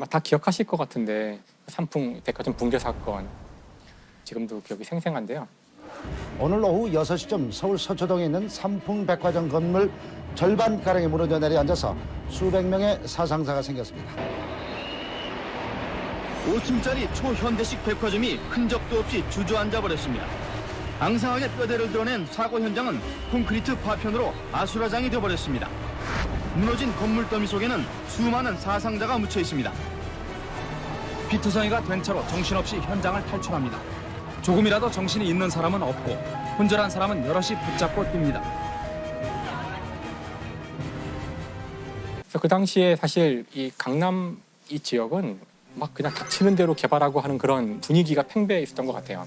다 기억하실 것 같은데 삼풍 백화점 붕괴 사건 지금도 기억이 생생한데요. 오늘 오후 6시쯤 서울 서초동에 있는 삼풍백화점 건물 절반가량이 무너져 내려앉아서 수백 명의 사상자가 생겼습니다. 5층짜리 초현대식 백화점이 흔적도 없이 주저앉아 버렸습니다. 앙상하게 뼈대를 드러낸 사고 현장은 콘크리트 파편으로 아수라장이 되어버렸습니다. 무너진 건물 더미 속에는 수많은 사상자가 묻혀 있습니다. 피투성이가 된 채로 정신없이 현장을 탈출합니다. 조금이라도 정신이 있는 사람은 없고 혼절한 사람은 여럿이 붙잡고 뜁니다. 그래서 그 당시에 사실 이 강남 이 지역은 막 그냥 닥치는 대로 개발하고 하는 그런 분위기가 팽배해 있었던 것 같아요.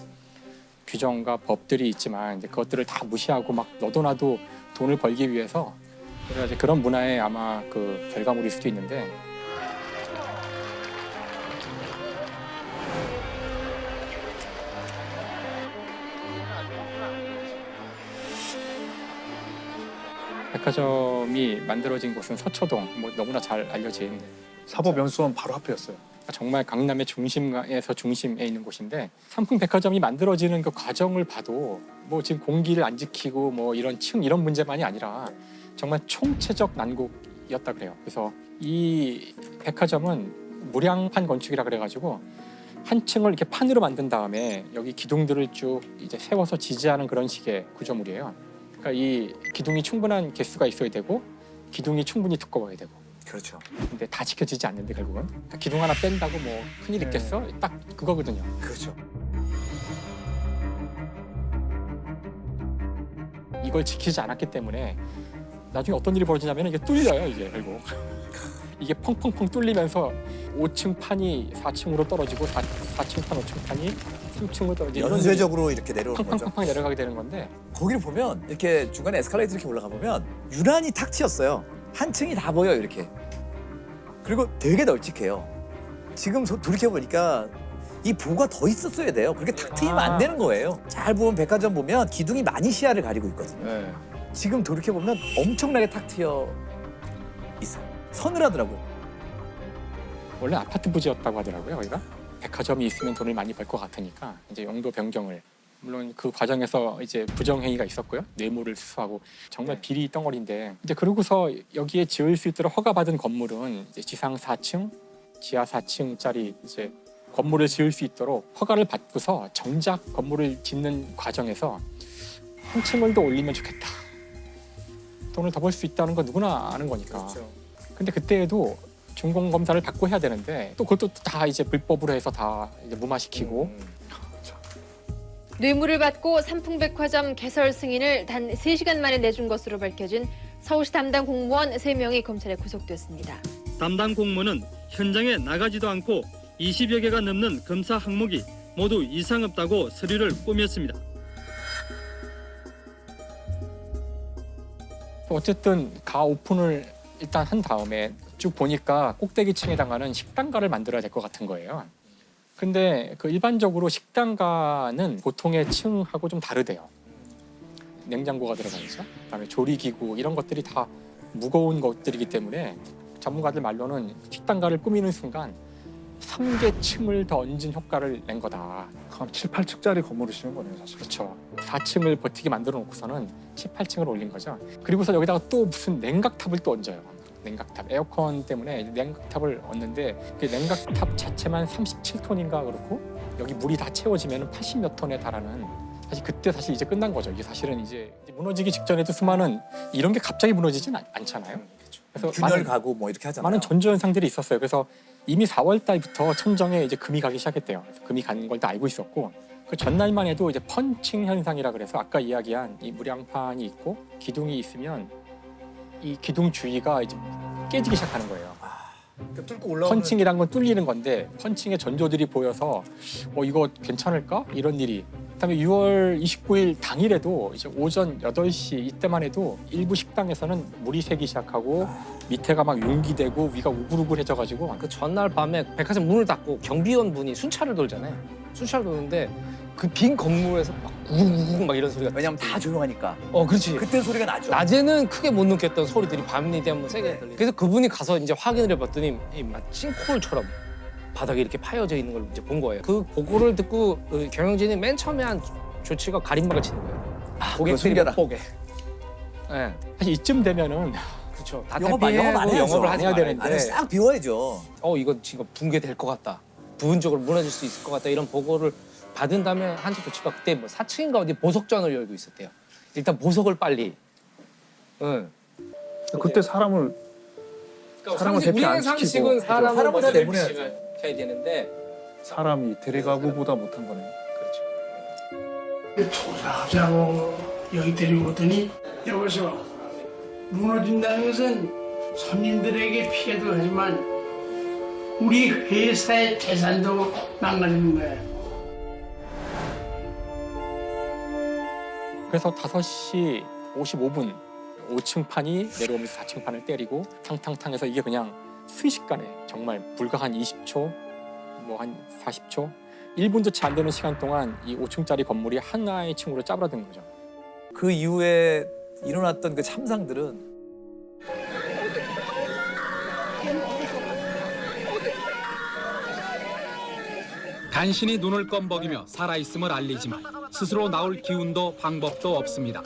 규정과 법들이 있지만 이제 그것들을 다 무시하고 막 너도나도 돈을 벌기 위해서 그래서 이제 그런 문화의 아마 그 결과물일 수도 있는데. 백화점이 만들어진 곳은 서초동, 뭐 너무나 잘 알려진 사법연수원 바로 앞이었어요. 정말 강남의 중심에서 중심에 있는 곳인데 삼풍 백화점이 만들어지는 그 과정을 봐도 뭐 지금 공기를 안 지키고 뭐 이런 층 이런 문제만이 아니라 정말 총체적 난국이었다 그래요. 그래서 이 백화점은 무량판 건축이라 그래가지고 한 층을 이렇게 판으로 만든 다음에 여기 기둥들을 쭉 이제 세워서 지지하는 그런 식의 구조물이에요. 그러니까 이 기둥이 충분한 개수가 있어야 되고 기둥이 충분히 두꺼워야 되고. 그렇죠. 근데 다 지켜지지 않는데 결국은 기둥 하나 뺀다고 뭐 큰일 있겠어? 딱 그거거든요. 그렇죠. 이걸 지키지 않았기 때문에 나중에 어떤 일이 벌어지냐면 이게 뚫려요. 이게 결국 이게 펑펑펑 뚫리면서 5층 판이 4층으로 떨어지고 4층 판, 5층 판이 3층으로 떨어지고 연쇄적으로 이렇게 내려오는 거죠. 팡팡팡팡 내려가게 되는 건데 거기를 보면 이렇게 중간에 에스컬레이터 이렇게 올라가 보면 유난히 탁 트였어요. 한 층이 다 보여 이렇게. 그리고 되게 널찍해요. 지금 돌이켜 보니까 이 보가 더 있었어야 돼요. 그렇게 탁 트이면 안 되는 거예요. 잘 보면 백화점 보면 기둥이 많이 시야를 가리고 있거든요. 네. 지금 돌이켜 보면 엄청나게 탁 트여 있어요. 서늘하더라고요. 원래 아파트 부지였다고 하더라고요. 여기가 백화점이 있으면 돈을 많이 벌 것 같으니까 이제 용도 변경을 물론 그 과정에서 이제 부정행위가 있었고요. 뇌물을 수수하고 정말 비리 덩어리인데 이제 그러고서 여기에 지을 수 있도록 허가받은 건물은 이제 지상 4층, 지하 4층짜리 이제 건물을 지을 수 있도록 허가를 받고서 정작 건물을 짓는 과정에서 한 층을 더 올리면 좋겠다. 돈을 더 벌 수 있다는 건 누구나 아는 거니까. 근데 그때에도 준공 검사를 받고 해야 되는데 또 그것도 다 이제 불법으로 해서 다 이제 무마시키고. 뇌물을 받고 삼풍백화점 개설 승인을 단 3시간 만에 내준 것으로 밝혀진 서울시 담당 공무원 3명이 검찰에 구속됐습니다. 담당 공무원은 현장에 나가지도 않고 20여 개가 넘는 검사 항목이 모두 이상 없다고 서류를 꾸몄습니다. 어쨌든 가 오픈을 일단 한 다음에 쭉 보니까 꼭대기층에 해당하는 식당가를 만들어야 될 것 같은 거예요. 근데 그 일반적으로 식당가는 보통의 층하고 좀 다르대요. 냉장고가 들어가 있죠. 그다음에 조리기구 이런 것들이 다 무거운 것들이기 때문에 전문가들 말로는 식당가를 꾸미는 순간 3개 층을 더 얹은 효과를 낸 거다. 한 7, 8층짜리 건물을 지은 거네요, 사실. 그렇죠. 4층을 버티게 만들어 놓고서는 7, 8층을 올린 거죠. 그리고서 여기다가 또 무슨 냉각탑을 또 얹어요. 냉각탑, 에어컨 때문에 냉각탑을 얹는데 그 냉각탑 자체만 37톤인가 그렇고 여기 물이 다 채워지면 80몇 톤에 달하는 사실 그때 사실 이제 끝난 거죠. 이게 사실은 이제 무너지기 직전에도 수많은 이런 게 갑자기 무너지진 않잖아요. 그래서 균열 가구 뭐 이렇게 하잖아요. 많은 전조 현상들이 있었어요. 그래서 이미 4월 달부터 천정에 이제 금이 가기 시작했대요. 그래서 금이 가는 걸 다 알고 있었고 그 전날만 해도 이제 펀칭 현상이라 그래서 아까 이야기한 이 무량판이 있고 기둥이 있으면 이 기둥 주위가 이제 깨지기 시작하는 거예요. 그러니까 뚫고 올라오는 펀칭이란 건 뚫리는 건데 펀칭의 전조들이 보여서 이거 괜찮을까? 이런 일이. 그다음에 6월 29일 당일에도 이제 오전 8시 이때만 해도 일부 식당에서는 물이 새기 시작하고 밑에가 막 융기되고 위가 우글우글해져가지고 그 전날 밤에 백화점 문을 닫고 경비원 분이 순찰을 돌잖아요. 순찰을 도는데 그 빈 건물에서 막 우구구구 막 이런 소리가. 왜냐면 다 조용하니까. 그렇지. 그때 소리가 나죠. 낮에는 크게 못 느꼈던 소리들이 밤이 되면 세게 들리. 그래서 그분이 가서 이제 확인을 해봤더니 막 싱크홀처럼 바닥에 이렇게 파여져 있는 걸 이제 본 거예요. 그 보고를 듣고 경영진이 맨 처음에 한 조치가 가림막을 치는 거예요. 고객들이 숨겨라. 못 보게. 네. 사실 이쯤 되면은 그렇죠. 다 영업 안 대피하고 해야죠. 영업을 하지 해야 말아야 되는데. 아니 싹 비워야죠. 이거 지금 붕괴될 것 같다. 부분적으로 무너질 수 있을 것 같다. 이런 보고를 받은 다음에 한지 조치가 그때 뭐 4층인가 어디 보석전을 열고 있었대요. 일단 보석을 빨리. 응. 그때 사람을 사람을 대피 안 시키고 상식은 사람을 사람을 먼저 다 내보내야죠. 대피시켜야 되는데 사람이 데려가고보다 못한 거네요. 그렇죠. 조사하자고 여기 데리고 오더니 여기서 무너진다는 것은 손님들에게 피해도 하지만 우리 회사의 재산도 망가지는 거예요. 그래서 5시 55분 5층 판이 내려오면서 4층 판을 때리고 탕탕탕해서 이게 그냥 순식간에 정말 불과 한 20초, 뭐 한 40초, 1분도 채 안 되는 시간 동안 이 5층짜리 건물이 하나의 층으로 짜부라든 거죠. 그 이후에 일어났던 그 참상들은 간신히 눈을 껌벅이며 살아있음을 알리지만 스스로 나올 기운도 방법도 없습니다.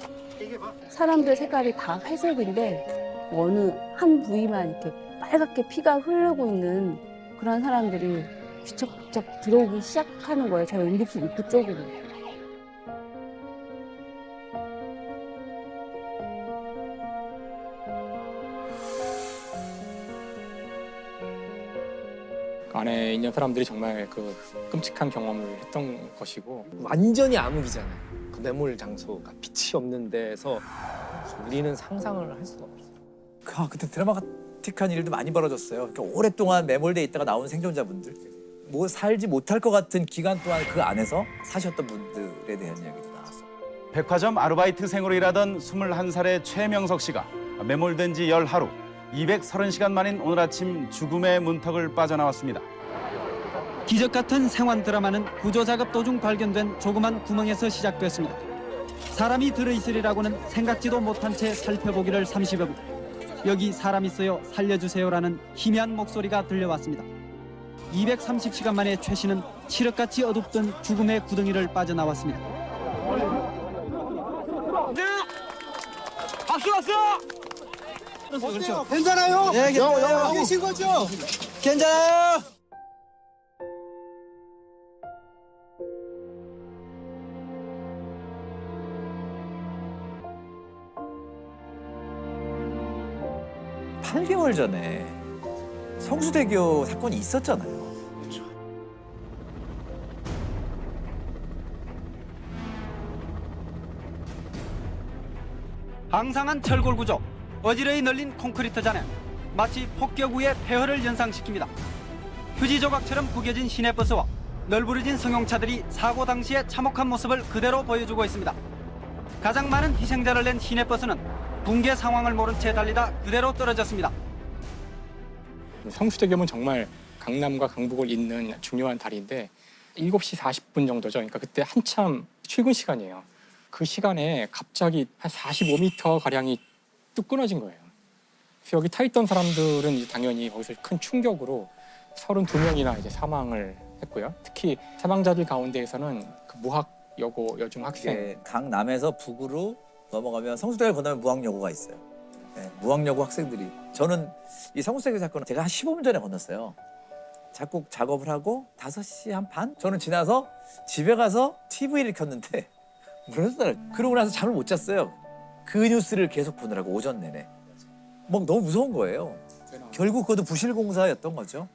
사람들 색깔이 다 회색인데 어느 한 부위만 이렇게 빨갛게 피가 흐르고 있는 그런 사람들이 비쩍비쩍 들어오기 시작하는 거예요. 저희 응급실 입구 쪽으로. 그 안에 있는 사람들이 정말 그 끔찍한 경험을 했던 것이고 완전히 암흑이잖아요. 그 매몰 장소가 빛이 없는 데서 우리는 상상을 할 수가 없어요. 그때 드라마틱한 일도 많이 벌어졌어요. 그러니까 오랫동안 매몰돼 있다가 나온 생존자분들, 뭐 살지 못할 것 같은 기간 동안 그 안에서 사셨던 분들에 대한 이야기도 나왔어요. 백화점 아르바이트생으로 일하던 21살의 최명석 씨가 매몰된 지 열 하루, 230시간 만인 오늘 아침 죽음의 문턱을 빠져나왔습니다. 기적 같은 생환 드라마는 구조작업 도중 발견된 조그만 구멍에서 시작됐습니다. 사람이 들어있으리라고는 생각지도 못한 채 살펴보기를 30여 분. 여기 사람 있어요 살려주세요라는 희미한 목소리가 들려왔습니다. 230시간 만에 최 씨는 칠흑같이 어둡던 죽음의 구덩이를 빠져나왔습니다. 박수 박수! 괜찮아요? 네, 괜찮아요. 계신 거죠? 괜찮아요. 팔 8개월 전에 성수대교 사건이 있었잖아요. 항상한 철골 구조, 어지러이 널린 콘크리트 잔해, 마치 폭격 후의 폐허를 연상시킵니다. 휴지 조각처럼 구겨진 시내버스와 널브러진 승용차들이 사고 당시의 참혹한 모습을 그대로 보여주고 있습니다. 가장 많은 희생자를 낸 시내버스는 붕괴 상황을 모른 채 달리다 그대로 떨어졌습니다. 성수대교는 정말 강남과 강북을 잇는 중요한 다리인데 7시 40분 정도죠. 그러니까 그때 한참 출근 시간이에요. 그 시간에 갑자기 한 45m 가량이 뚝 끊어진 거예요. 그래서 여기 타 있던 사람들은 이제 당연히 거기서 큰 충격으로 32명이나 이제 사망을 했고요. 특히 사망자들 가운데에서는 그 무학 여고 여중 학생, 강남에서 북으로 넘어가면 성수대교를 건너면 무학여고가 있어요. 네, 무학여고 학생들이, 저는 이 성수대교 사건을 제가 한 15분 전에 건넜어요. 작곡 작업을 하고 5시 한 반? 저는 지나서 집에 가서 TV를 켰는데 무너졌어요. 그러고 나서 잠을 못 잤어요. 그 뉴스를 계속 보느라고 오전 내내. 막 너무 무서운 거예요. 결국 그것도 부실공사였던 거죠.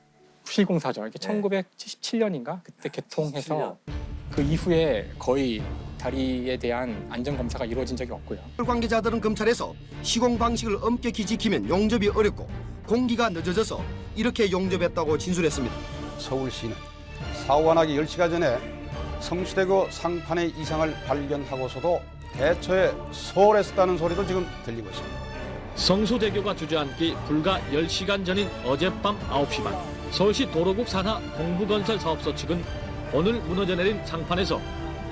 부실공사죠. 이게 네. 1977년인가 그때 개통해서 그 이후에 거의 다리에 대한 안전검사가 이루어진 적이 없고요. 관계자들은 검찰에서 시공 방식을 엄격히 지키면 용접이 어렵고 공기가 늦어져서 이렇게 용접했다고 진술했습니다. 서울시는 사고가 나기 10시간 전에 성수대교 상판의 이상을 발견하고서도 대처에 소홀했다는 소리도 지금 들리고 있습니다. 성수대교가 주저앉기 불과 10시간 전인 어젯밤 9시 반 서울시 도로국 산하 동부건설 사업소 측은 오늘 무너져 내린 상판에서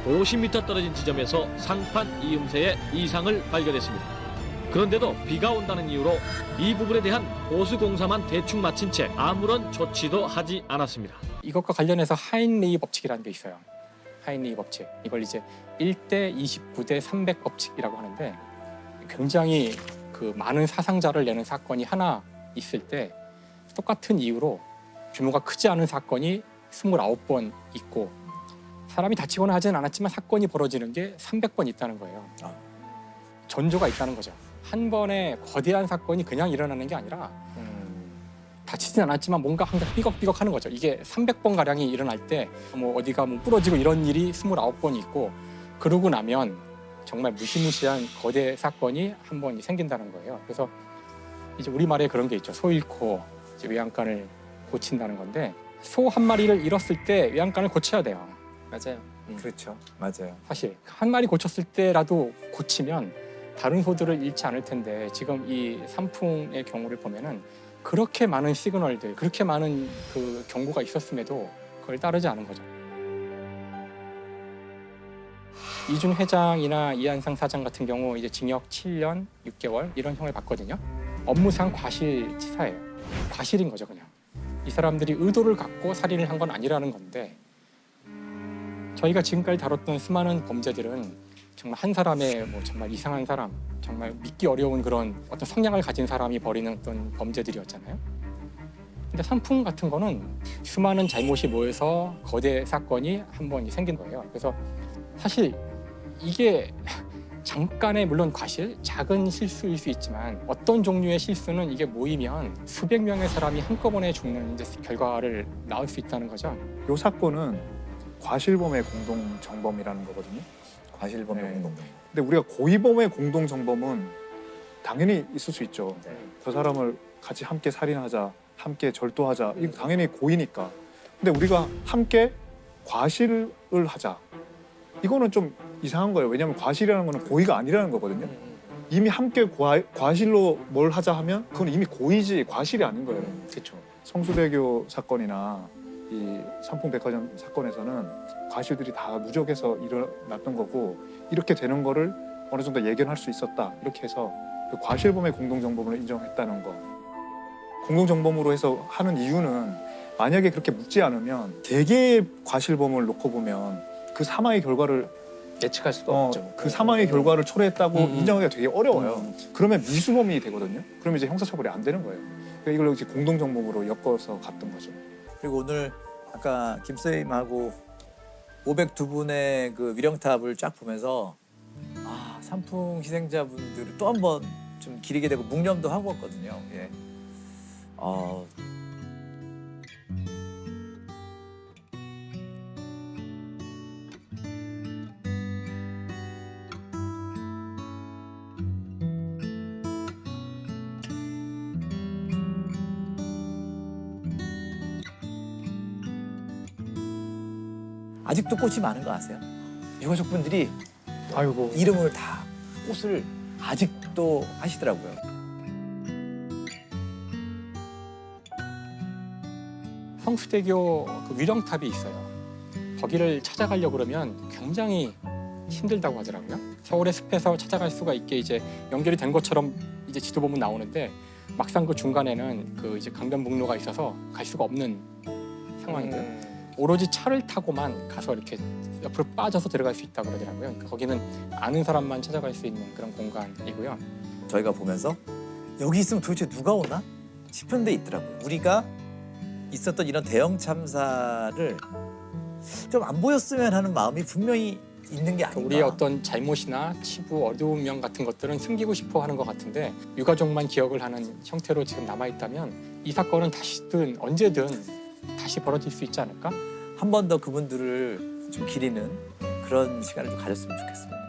50m 떨어진 지점에서 상판 이음새의 이상을 발견했습니다. 그런데도 비가 온다는 이유로 이 부분에 대한 보수 공사만 대충 마친 채 아무런 조치도 하지 않았습니다. 이것과 관련해서 하인레이 법칙이라는 게 있어요. 하인레이 법칙. 이걸 이제 1대 29대 300 법칙이라고 하는데 굉장히 그 많은 사상자를 내는 사건이 하나 있을 때 똑같은 이유로 규모가 크지 않은 사건이 29번 있고 사람이 다치거나 하진 않았지만 사건이 벌어지는 게 300번 있다는 거예요. 전조가 있다는 거죠. 한 번에 거대한 사건이 그냥 일어나는 게 아니라 다치진 않았지만 뭔가 항상 삐걱삐걱 하는 거죠. 이게 300번 가량이 일어날 때 뭐 어디가 뭐 부러지고 이런 일이 29번이 있고 그러고 나면 정말 무시무시한 거대 사건이 한 번 생긴다는 거예요. 그래서 이제 우리말에 그런 게 있죠. 소 잃고 이제 외양간을 고친다는 건데 소 한 마리를 잃었을 때 외양간을 고쳐야 돼요. 맞아요. 그렇죠. 맞아요. 사실 한 마리 고쳤을 때라도 고치면 다른 소들을 잃지 않을 텐데 지금 이 산풍의 경우를 보면은 그렇게 많은 시그널들, 그렇게 많은 그 경고가 있었음에도 그걸 따르지 않은 거죠. 이준 회장이나 이한상 사장 같은 경우 이제 징역 7년 6개월 이런 형을 받거든요. 업무상 과실치사예요. 과실인 거죠, 그냥. 이 사람들이 의도를 갖고 살인을 한 건 아니라는 건데 저희가 지금까지 다뤘던 수많은 범죄들은 정말 한 사람의 뭐 정말 이상한 사람, 정말 믿기 어려운 그런 어떤 성향을 가진 사람이 벌이는 어떤 범죄들이었잖아요. 근데 산풍 같은 거는 수많은 잘못이 모여서 거대 사건이 한 번 생긴 거예요. 그래서 사실 이게 잠깐의 물론 과실, 작은 실수일 수 있지만 어떤 종류의 실수는 이게 모이면 수백 명의 사람이 한꺼번에 죽는 이제 결과를 낳을 수 있다는 거죠. 이 사건은 과실범의 공동정범이라는 거거든요. 과실범의 공동정범. 근데 우리가 고의범의 공동정범은 당연히 있을 수 있죠. 저 사람을 같이 함께 살인하자, 함께 절도하자. 이거 당연히 고의니까. 근데 우리가 함께 과실을 하자. 이거는 좀 이상한 거예요. 왜냐하면 과실이라는 거는 고의가 아니라는 거거든요. 이미 함께 과실로 뭘 하자 하면 그건 이미 고의지 과실이 아닌 거예요. 그렇죠. 성수대교 사건이나 이 삼풍백화점 사건에서는 과실들이 다 누적해서 일어났던 거고 이렇게 되는 거를 어느 정도 예견할 수 있었다. 이렇게 해서 그 과실범의 공동정범을 인정했다는 거. 공동정범으로 해서 하는 이유는 만약에 그렇게 묻지 않으면 개개의 과실범을 놓고 보면 그 사망의 결과를 예측할 수가 없죠. 그 사망의 결과를 초래했다고 인정하기가 되게 어려워요. 그러면 미수범이 되거든요. 그러면 이제 형사처벌이 안 되는 거예요. 그러니까 이걸 이제 공동정범으로 엮어서 갔던 거죠. 그리고 오늘 아까 김 선생님하고 502분의 그 위령탑을 쫙 보면서 아 산풍 희생자분들을 또 한 번 좀 기리게 되고 묵념도 하고 왔거든요. 예. 아직도 꽃이 많은 거 아세요? 유가족분들이 아이고 이름을 다 꽃을 아직도 하시더라고요. 성수대교 그 위령탑이 있어요. 거기를 찾아가려고 그러면 굉장히 힘들다고 하더라고요. 서울의 숲에서 찾아갈 수가 있게 이제 연결이 된 것처럼 이제 지도 보면 나오는데 막상 그 중간에는 그 이제 강변북로가 있어서 갈 수가 없는 상황이고요. 오로지 차를 타고만 가서 이렇게 옆으로 빠져서 들어갈 수 있다고 그러더라고요. 그러니까 거기는 아는 사람만 찾아갈 수 있는 그런 공간이고요. 저희가 보면서 여기 있으면 도대체 누가 오나 싶은 데 있더라고요. 우리가 있었던 이런 대형 참사를 좀 안 보였으면 하는 마음이 분명히 있는 게 아닌가. 우리의 어떤 잘못이나 치부, 어두운 면 같은 것들은 숨기고 싶어 하는 것 같은데 유가족만 기억을 하는 형태로 지금 남아있다면 이 사건은 다시든 언제든 다시 벌어질 수 있지 않을까? 한 번 더 그분들을 좀 기리는 그런 시간을 좀 가졌으면 좋겠습니다.